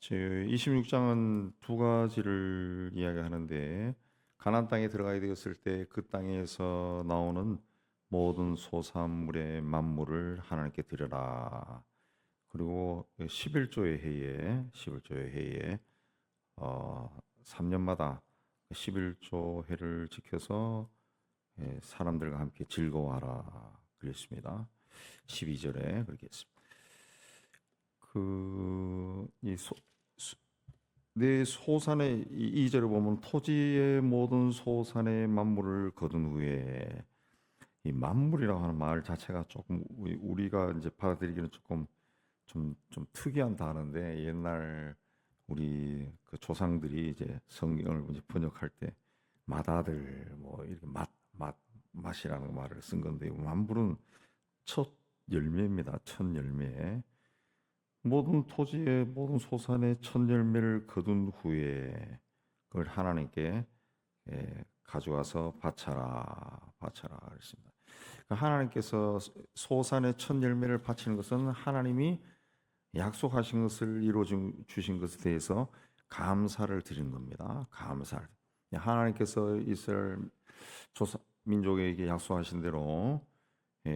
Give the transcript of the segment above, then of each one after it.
제 26장은 두 가지를 이야기하는데 가나안 땅에 들어가게 되었을 때 그 땅에서 나오는 모든 소산물의 만물을 하나님께 드려라. 그리고 11조의 해에 3년마다 11조 해를 지켜서 사람들과 함께 즐거워하라 그랬습니다. 12절에 그렇게 했습니다. 내 소산의 2절을 보면 토지의 모든 소산의 만물을 거둔 후에 이 만물이라고 하는 말 자체가 조금 우리가 이제 받아들이기는 조금 좀 특이한 단어인데 옛날 우리 그 조상들이 이제 성경을 이제 번역할 때 맏아들 뭐 이렇게 맛이라는 말을 쓴 건데 만물은 첫 열매입니다. 첫 열매. 모든 토지의 모든 소산의 첫 열매를 거둔 후에 그걸 하나님께 가져와서 바쳐라 그랬습니다. 그러니까 하나님께서 소산의 첫 열매를 바치는 것은 하나님이 약속하신 것을 이루어 주신 것에 대해서 감사를 드리는 겁니다. 감사를. 하나님께서 이스라엘 조상 민족에게 약속하신 대로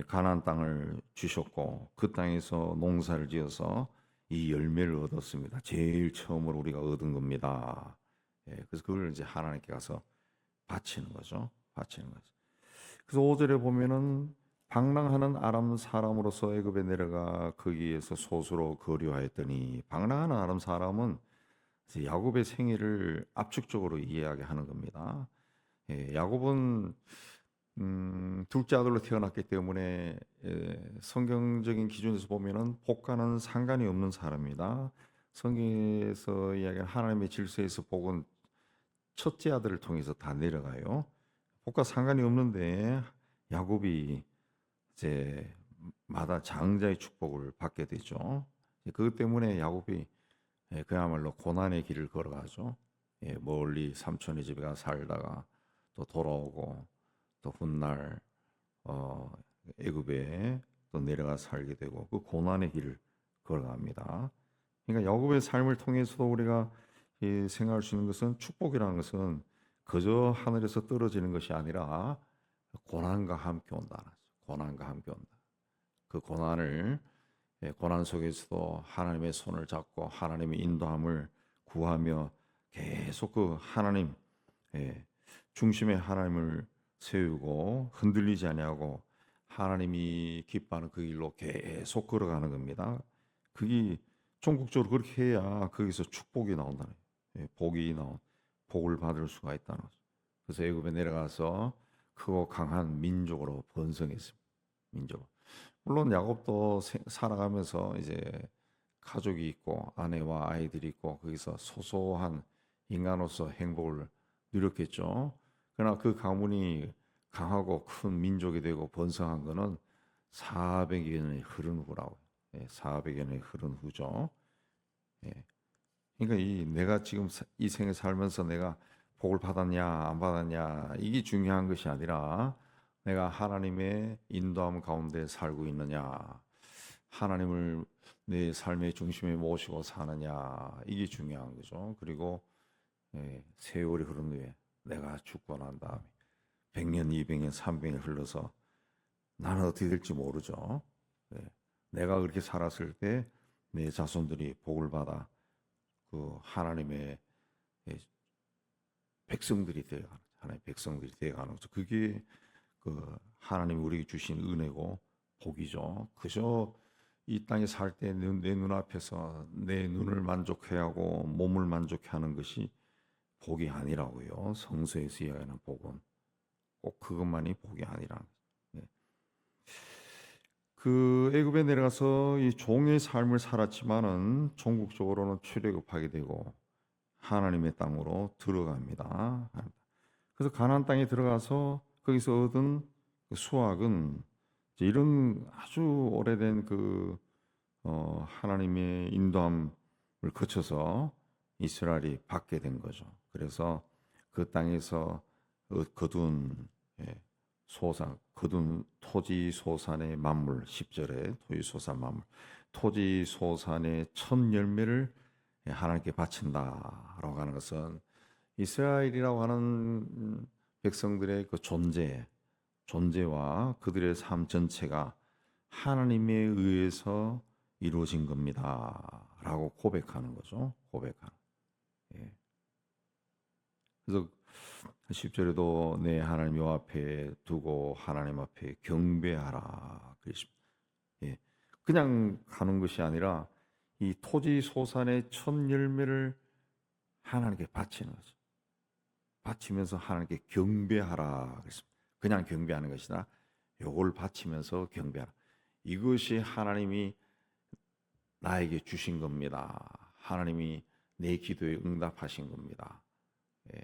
가나안 땅을 주셨고 그 땅에서 농사를 지어서 이 열매를 얻었습니다. 제일 처음으로 우리가 얻은 겁니다. 그래서 그걸 이제 하나님께 가서 바치는 거죠. 바치는 거죠. 그래서 5절에 보면은 방랑하는 아람 사람으로서 애굽에 내려가 거기에서 소수로 거류하였더니 방랑하는 아람 사람은 야곱의 생애를 압축적으로 이해하게 하는 겁니다. 야곱은 둘째 아들로 태어났기 때문에 성경적인 기준에서 보면은 복과는 상관이 없는 사람입니다. 성경에서 이야기하는 하나님의 질서에서 복은 첫째 아들을 통해서 다 내려가요. 복과 상관이 없는데 야곱이 이제 마다 장자의 축복을 받게 되죠. 그것 때문에 야곱이 그야말로 고난의 길을 걸어가죠. 멀리 삼촌의 집에 가 살다가 또 돌아오고 또 훗날 애굽에 또 내려가 살게 되고 그 고난의 길을 걸어갑니다. 그러니까 야곱의 삶을 통해서도 우리가 생각할 수 있는 것은 축복이라는 것은 그저 하늘에서 떨어지는 것이 아니라 고난과 함께 온다. 고난과 함께 온다. 그 고난을 고난 속에서도 하나님의 손을 잡고 하나님의 인도함을 구하며 계속 그 하나님 중심의 하나님을 세우고 흔들리지 아니하고 하나님이 기뻐하는 그 길로 계속 걸어가는 겁니다. 그게 종국적으로 그렇게 해야 거기서 축복이 나온다는 거예요. 복을 받을 수가 있다는 거죠. 그래서 애굽에 내려가서 크고 강한 민족으로 번성했습니다. 민족. 물론 야곱도 살아가면서 이제 가족이 있고 아내와 아이들이 있고 거기서 소소한 인간으로서 행복을 누렸겠죠. 그러나 그 가문이 강하고 큰 민족이 되고 번성한 것은 400여 년이 흐른 후라고. 400여 년이 흐른 후죠. 그러니까 내가 지금 이 생에 살면서 내가 복을 받았냐 안 받았냐 이게 중요한 것이 아니라 내가 하나님의 인도함 가운데 살고 있느냐 하나님을 내 삶의 중심에 모시고 사느냐 이게 중요한 거죠. 그리고 세월이 흐른 후에 내가 죽고 난 다음에 100년, 200년, 300년 흘러서 나는 어떻게 될지 모르죠. 내가 그렇게 살았을 때 내 자손들이 복을 받아 그 하나님의 백성들이 되어가는 하나님의 백성들이 되어가는 거죠. 그게 그 하나님이 우리에게 주신 은혜고 복이죠. 그저 이 땅에 살 때 내 눈앞에서 내 눈을 만족해야 하고 몸을 만족해하는 것이 복이 아니라고요. 성서에서 이야기하는 복은 꼭 그것만이 복이 아니라. 그 애굽에 내려가서 이 종의 삶을 살았지만은 종국적으로는 출애굽하게 되고 하나님의 땅으로 들어갑니다. 그래서 가나안 땅에 들어가서 거기서 얻은 그 수확은 이런 아주 오래된 그 하나님의 인도함을 거쳐서 이스라엘이 받게 된 거죠. 그래서 그 땅에서 거둔 거둔 토지 소산의 만물 10절에 토지 소산 만물 토지 소산의 첫 열매를 하나님께 바친다라고 하는 것은 이스라엘이라고 하는 백성들의 그 존재와 그들의 삶 전체가 하나님에 의해서 이루어진 겁니다라고 고백하는 거죠. 고백하는. 예. 그래서 10절에도 내 하나님 요 앞에 두고 하나님 앞에 경배하라 그랬습니다. 예. 그냥 가는 것이 아니라 이 토지 소산의 첫 열매를 하나님께 바치는 거죠. 바치면서 하나님께 경배하라 그랬습니다. 그냥 경배하는 것이 아니라 요걸 바치면서 경배하라. 이것이 하나님이 나에게 주신 겁니다. 하나님이 내 기도에 응답하신 겁니다. 예.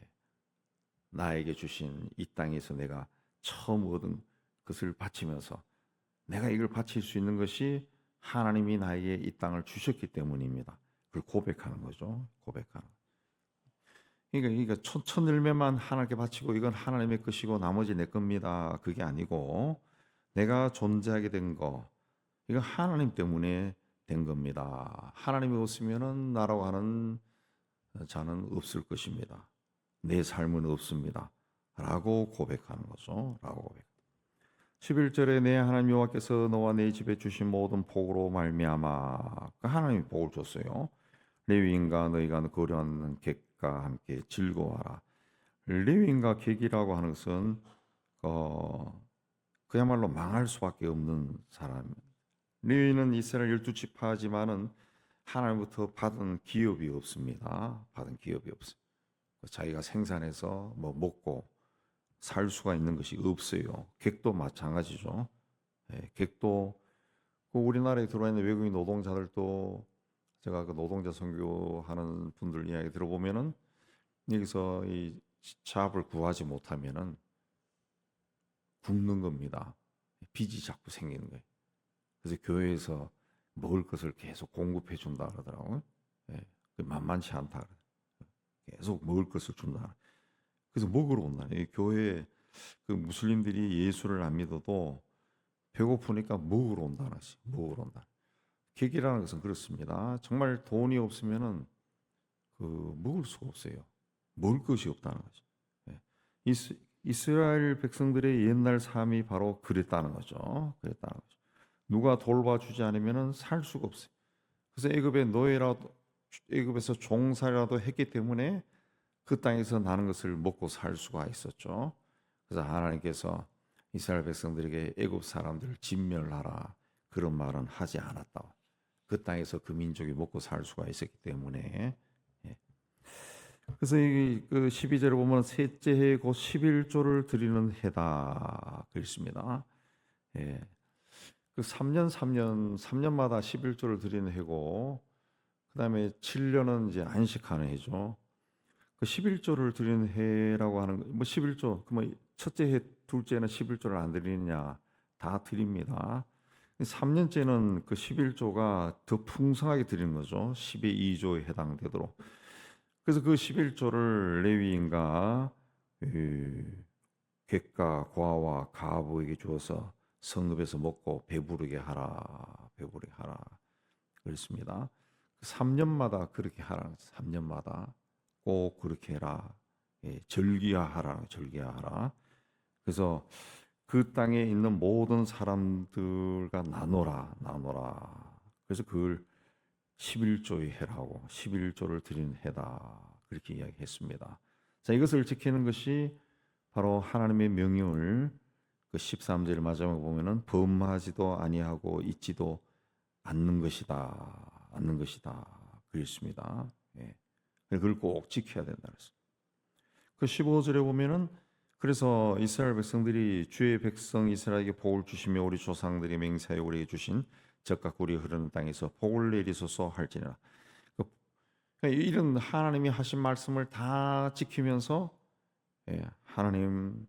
나에게 주신 이 땅에서 내가 처음 얻은 것을 바치면서 내가 이걸 바칠 수 있는 것이 하나님이 나에게 이 땅을 주셨기 때문입니다. 그걸 고백하는 거죠. 고백하는. 그러니까 첫 열매만 하나님께 바치고 이건 하나님의 것이고 나머지 내 겁니다. 그게 아니고 내가 존재하게 된 거 이거 하나님 때문에 된 겁니다. 하나님이 없으면은 나라고 하는 자는 없을 것입니다. 내 삶은 없습니다. 라고 고백하는 거죠. 라고 고백. 11절에 내 하나님 여호와께서 너와 내 집에 주신 모든 복으로 말미암아 하나님이 복을 줬어요. 레위인과 너희가 거류하는 객과 함께 즐거워하라. 레위인과 객이라고 하는 것은 그야말로 망할 수밖에 없는 사람. 레위인은 이스라엘 12지파지만은 하나님부터 받은 기업이 없습니다. 받은 기업이 없어요. 자기가 생산해서 뭐 먹고 살 수가 있는 것이 없어요. 객도 마찬가지죠. 예, 객도 그 우리나라에 들어와 있는 외국인 노동자들도 제가 그 노동자 선교하는 분들 이야기 들어보면은 여기서 이 잡을 구하지 못하면은 굶는 겁니다. 빚이 자꾸 생기는 거예요. 그래서 교회에서 먹을 것을 계속 공급해 준다 그러더라고요. 예, 만만치 않다. 계속 먹을 것을 준다. 그래서 먹으러 온다. 이 교회에 그 무슬림들이 예수를 안 믿어도 배고프니까 먹으러 온다는 것이. 먹으러 온다. 객이라는 것은 그렇습니다. 정말 돈이 없으면은 그 먹을 수가 없어요. 먹을 것이 없다는 거죠. 예. 이스라엘 백성들의 옛날 삶이 바로 그랬다는 거죠. 그랬다는 거죠. 누가 돌봐주지 않으면은 살 수가 없어요. 그래서 애굽에서 종살이라도 했기 때문에 그 땅에서 나는 것을 먹고 살 수가 있었죠. 그래서 하나님께서 이스라엘 백성들에게 애굽 사람들을 진멸하라 그런 말은 하지 않았다. 그 땅에서 그 민족이 먹고 살 수가 있었기 때문에. 예. 그래서 그 12절을 보면 셋째 해 곧 11조를 드리는 해다 그랬습니다. 예. 그 3년마다 11조를 드리는 해고 그다음에 7년은 이제 안식하는 해죠. 그 11조를 드리는 해라고 하는 뭐 11조 그뭐 첫째 해 둘째 해는 11조를 안 드리느냐 다 드립니다. 3년째는 그 11조가 더 풍성하게 드리는 거죠. 10의 2조에 해당되도록. 그래서 그 11조를 레위인과 객과 과와 가부에게 주어서 성읍에서 먹고 배부르게 하라. 배부르게 하라. 그랬습니다. 3년마다 그렇게 하라. 3년마다 꼭 그렇게 해라. 예, 절기하라. 절기하라. 그래서 그 땅에 있는 모든 사람들과 나눠라. 그래서 그걸 11조의 해라고 11조를 드린 해다. 그렇게 이야기했습니다. 자, 이것을 지키는 것이 바로 하나님의 명령을 그 13절 마지막에 보면은 범하지도 아니하고 잊지도 않는 것이다. 그랬습니다. 예. 그걸 꼭 지켜야 된다 그랬어요. 그 15절에 보면은 그래서 이스라엘 백성들이 주의 백성 이스라엘에게 복을 주시며 우리 조상들이 맹세하여 우리에게 주신 적과 꿀이 흐르는 땅에서 복을 내리소서 할지니라. 이런 하나님이 하신 말씀을 다 지키면서 하나님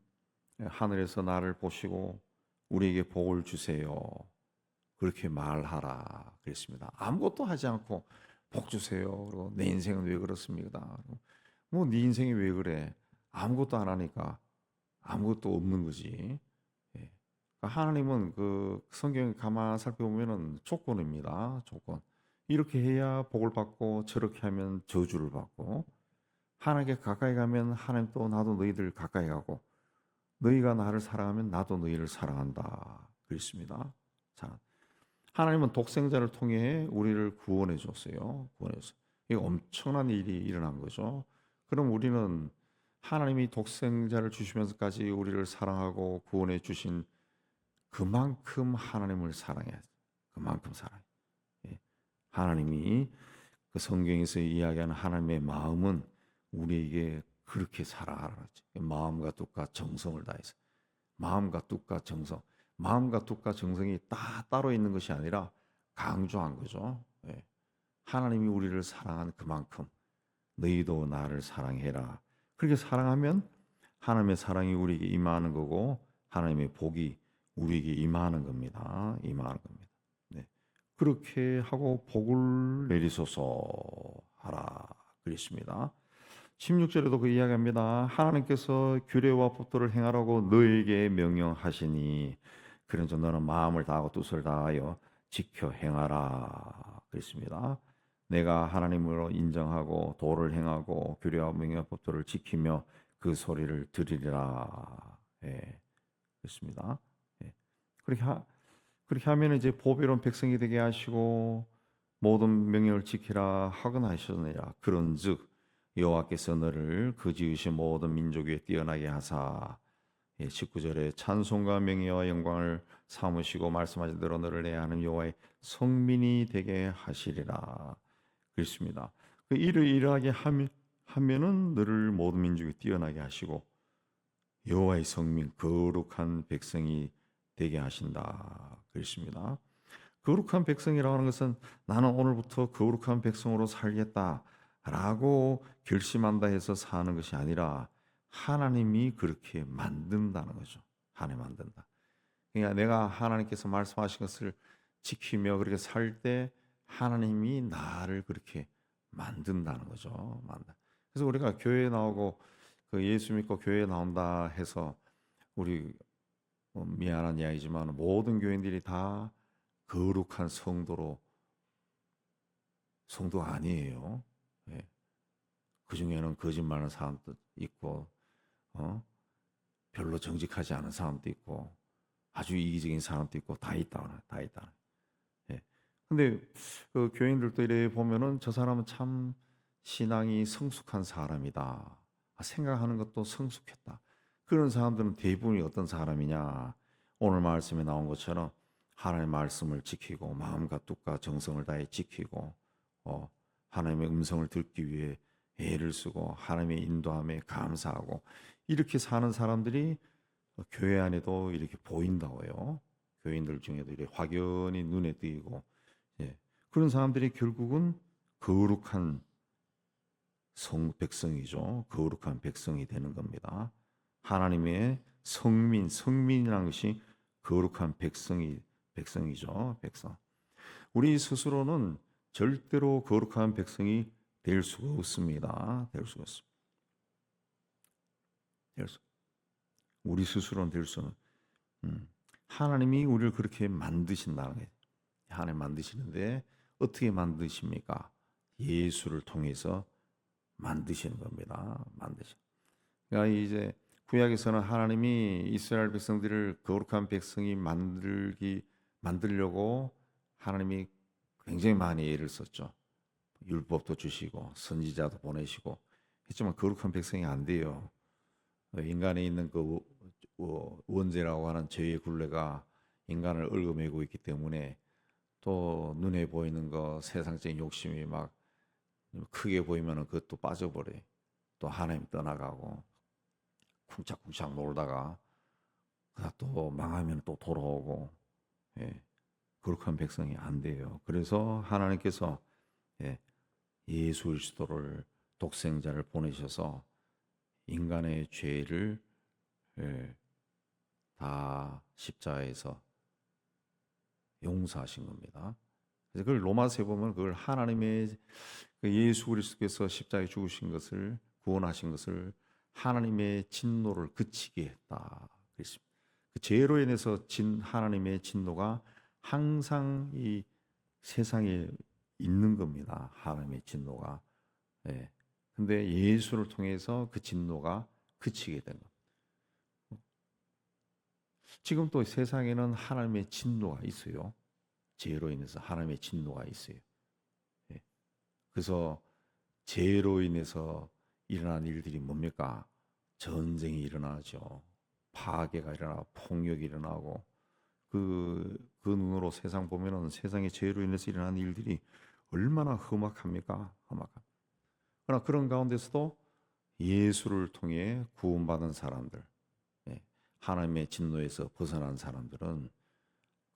하늘에서 나를 보시고 우리에게 복을 주세요. 그렇게 말하라 그랬습니다. 아무것도 하지 않고 복 주세요. 그리고 내 인생은 왜 그렇습니까? 뭐 네 인생이 왜 그래? 아무것도 안 하니까 아무것도 없는 거지. 하나님은 그 성경에 가만 살펴보면은 조건입니다. 조건. 이렇게 해야 복을 받고 저렇게 하면 저주를 받고 하나님께 가까이 가면 하나님 또 나도 너희들 가까이 가고 너희가 나를 사랑하면 나도 너희를 사랑한다. 그렇습니다. 자, 하나님은 독생자를 통해 우리를 구원해 줬어요. 구원해서. 이 엄청난 일이 일어난 거죠. 그럼 우리는 하나님이 독생자를 주시면서까지 우리를 사랑하고 구원해 주신 그만큼 하나님을 사랑해야죠. 그만큼 사랑해. 예. 하나님이 그 성경에서 이야기하는 하나님의 마음은 우리에게 그렇게 살아가라. 마음과 뜻과 정성을 다해서. 마음과 뜻과 정성. 마음과 뜻과 정성이 따로 있는 것이 아니라 강조한 거죠. 예. 하나님이 우리를 사랑한 그만큼 너희도 나를 사랑해라. 그렇게 사랑하면 하나님의 사랑이 우리에게 임하는 거고 하나님의 복이 우리에게 임하는 겁니다. 임하는 겁니다. 네. 그렇게 하고 복을 내리소서 하라 그랬습니다. 16절에도 그 이야기합니다. 하나님께서 규례와 법도를 행하라고 너에게 명령하시니 그런즉 너는 마음을 다하고 뜻을 다하여 지켜 행하라 그랬습니다. 내가 하나님으로 인정하고 도를 행하고 규례와 명령과 법도를 지키며 그 소리를 들으리라. 예, 그렇습니다. 예. 그렇게 하면 이제 보배로운 백성이 되게 하시고 모든 명령을 지키라 하거나 하셨느니라. 그런즉 여호와께서 너를 그 지으신 모든 민족 위에 뛰어나게 하사 19절에 찬송과 명예와 영광을 삼으시고 말씀하신 대로 너를 내 하나님 여호와의 성민이 되게 하시리라. 그렇습니다. 그 일을 일하게 하면은 너를 모든 민족이 뛰어나게 하시고 여호와의 성민 거룩한 백성이 되게 하신다. 그렇습니다. 거룩한 백성이라고 하는 것은 나는 오늘부터 거룩한 백성으로 살겠다라고 결심한다 해서 사는 것이 아니라 하나님이 그렇게 만든다는 거죠. 하나님 만든다. 그러니까 내가 하나님께서 말씀하신 것을 지키며 그렇게 살 때 하나님이 나를 그렇게 만든다는 거죠. 그래서 우리가 교회에 나오고 그 예수 믿고 교회에 나온다 해서 우리 미안한 이야기지만 모든 교인들이 다 거룩한 성도 아니에요. 예. 그 중에는 거짓말하는 사람도 있고, 별로 정직하지 않은 사람도 있고, 아주 이기적인 사람도 있고, 다 있다. 예. 근데 그 교인들도 이래 보면은 저 사람은 참 신앙이 성숙한 사람이다. 생각하는 것도 성숙했다. 그런 사람들은 대부분이 어떤 사람이냐? 오늘 말씀에 나온 것처럼 하나님의 말씀을 지키고 마음과 뜻과 정성을 다해 지키고 하나님의 음성을 듣기 위해 애를 쓰고 하나님의 인도함에 감사하고 이렇게 사는 사람들이 교회 안에도 이렇게 보인다고요. 교인들 중에도 이렇게 확연히 눈에 띄고 그런 사람들이 결국은 거룩한 백성이죠. 거룩한 백성이 되는 겁니다. 하나님의 성민이라는 것이 거룩한 백성이죠. 백성. 우리 스스로는 절대로 거룩한 백성이 될 수가 없습니다. 될 수가 없습니다. 우리 스스로는 될 수는 하나님이 우리를 그렇게 만드신다는 거예요. 하나님 만드시는데 어떻게 만드십니까? 예수를 통해서 만드시는 겁니다. 그러니까 이제 구약에서는 하나님이 이스라엘 백성들을 거룩한 백성이 만들려고 하나님이 굉장히 많이 애를 썼죠. 율법도 주시고 선지자도 보내시고 했지만 거룩한 백성이 안 돼요. 인간에 있는 그 원죄라고 하는 죄의 굴레가 인간을 얽어매고 있기 때문에 또 눈에 보이는 거 세상적인 욕심이 막 크게 보이면은 그것도 빠져버려요. 또 하나님 떠나가고 쿵짝쿵짝 놀다가 또 망하면 또 돌아오고 거룩한 백성이 안 돼요. 그래서 하나님께서 예수 그리스도를 독생자를 보내셔서 인간의 죄를 다 십자가에서 용서하신 겁니다. 그래서 그걸 로마서에 보면 그걸 하나님의 예수 그리스도께서 십자가에 죽으신 것을 구원하신 것을 하나님의 진노를 그치게 했다. 그랬습니다. 그 죄로 인해서 하나님의 진노가 항상 이 세상에 있는 겁니다. 하나님의 진노가. 예. 근데 예수를 통해서 그 진노가 그치게 된 겁니다. 지금 또 세상에는 하나님의 진노가 있어요. 죄로 인해서 하나님의 진노가 있어요. 예. 그래서 죄로 인해서 일어난 일들이 뭡니까? 전쟁이 일어나죠. 파괴가 일어나고 폭력이 일어나고 그 눈으로 세상 보면은 세상의 죄로 인해서 일어난 일들이 얼마나 험악합니까? 험악합니다. 그러나 그런 가운데서도 예수를 통해 구원받은 사람들, 예, 하나님의 진노에서 벗어난 사람들은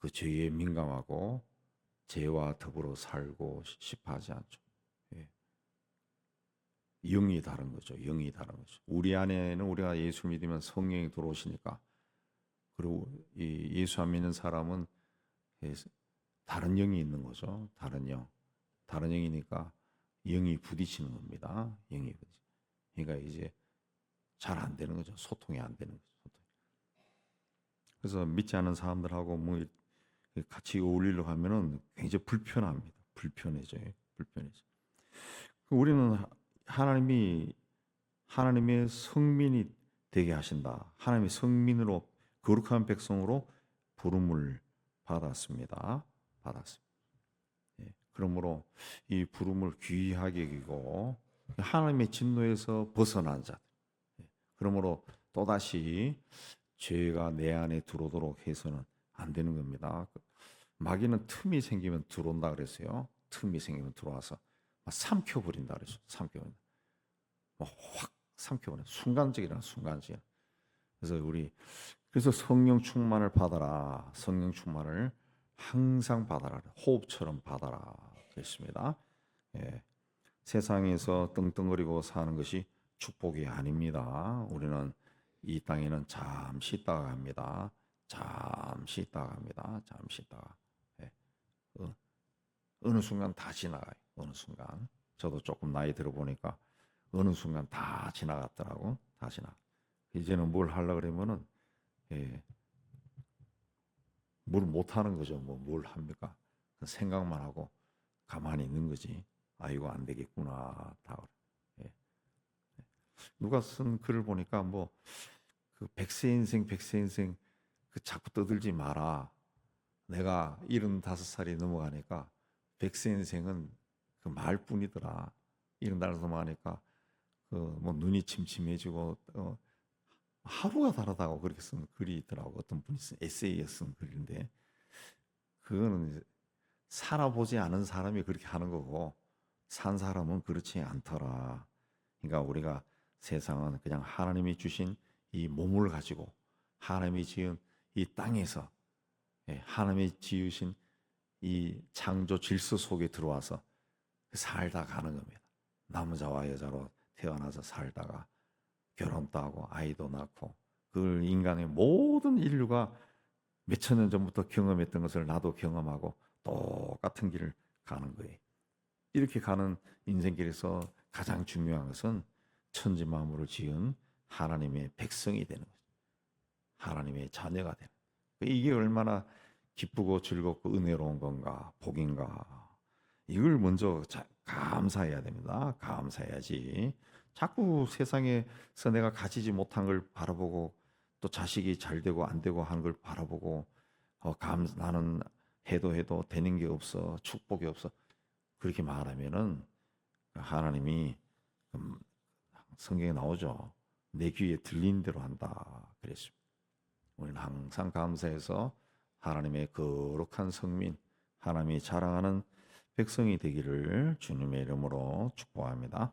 그 죄에 민감하고 죄와 더불어 살고 싶어 하지 않죠. 예. 영이 다른 거죠. 영이 다른 거죠. 우리 안에는 우리가 예수 믿으면 성령이 들어오시니까, 그리고 이 예수 안 믿는 사람은 다른 영이 있는 거죠. 다른 영. 다른 영이니까 영이 부딪히는 겁니다. 영이 부딪히는. 그러니까 이제 잘 안 되는 거죠. 소통이 안 되는 거죠. 소통이. 그래서 믿지 않은 사람들하고 뭐 같이 어울리려고 하면은 굉장히 불편합니다. 불편해져요. 불편해져. 우리는 하나님의 성민이 되게 하신다. 하나님의 성민으로 거룩한 백성으로 부름을 받았습니다. 받았습니다. 예, 그러므로 이 부름을 귀하게 여기고 하나님의 진노에서 벗어난 자들. 예, 그러므로 또다시 죄가 내 안에 들어오도록 해서는 안 되는 겁니다. 마귀는 틈이 생기면 들어온다 그랬어요. 틈이 생기면 들어와서 막 삼켜버린다 그랬어요. 삼켜버린다. 확 삼켜버려. 순간적이라 순간적이라. 그래서 성령 충만을 받아라. 성령 충만을 항상 받아라. 호흡처럼 받아라. 그랬습니다. 예. 세상에서 떵떵거리고 사는 것이 축복이 아닙니다. 우리는 이 땅에는 잠시 있다가 갑니다. 잠시 있다가 갑니다. 잠시 있다가. 예. 어느 순간 다 지나가요. 어느 순간. 저도 조금 나이 들어보니까 어느 순간 다 지나갔더라고. 다 지나. 이제는 뭘 하려고 그러면은, 예, 뭘 못하는 거죠. 뭘 합니까? 생각만 하고 가만히 있는 거지. 아, 이거 안 되겠구나. 다 그래. 예. 누가 쓴 글을 보니까 그 백세 인생 그 자꾸 떠들지 마라. 내가 75살이 넘어가니까 백세 인생은 그 말뿐이더라. 75살 넘어가니까 눈이 침침해지고 하루가 다르다고 그렇게 쓴 글이 있더라고. 어떤 분이 쓴 에세이에 쓴 글인데, 그거는 살아보지 않은 사람이 그렇게 하는 거고 산 사람은 그렇지 않더라. 그러니까 우리가 세상은 그냥 하나님이 주신 이 몸을 가지고 하나님이 지은 이 땅에서, 예, 하나님이 지으신 이 창조 질서 속에 들어와서 살다 가는 겁니다. 남자와 여자로 태어나서 살다가 결혼도 하고 아이도 낳고, 그 인간의 모든 인류가 몇천 년 전부터 경험했던 것을 나도 경험하고 똑같은 길을 가는 거예요. 이렇게 가는 인생길에서 가장 중요한 것은 천지 만물을 지은 하나님의 백성이 되는 거죠. 하나님의 자녀가 되는 거예요. 이게 얼마나 기쁘고 즐겁고 은혜로운 건가, 복인가. 이걸 먼저 감사해야 됩니다. 감사해야지. 자꾸 세상에서 내가 가지지 못한 걸 바라보고, 또 자식이 잘 되고 안 되고 하는 걸 바라보고, 나는 해도 되는 게 없어, 축복이 없어, 그렇게 말하면은 하나님이, 성경에 나오죠. 내 귀에 들린 대로 한다 그랬습니다. 우리는 항상 감사해서 하나님의 거룩한 성민, 하나님이 자랑하는 백성이 되기를 주님의 이름으로 축복합니다.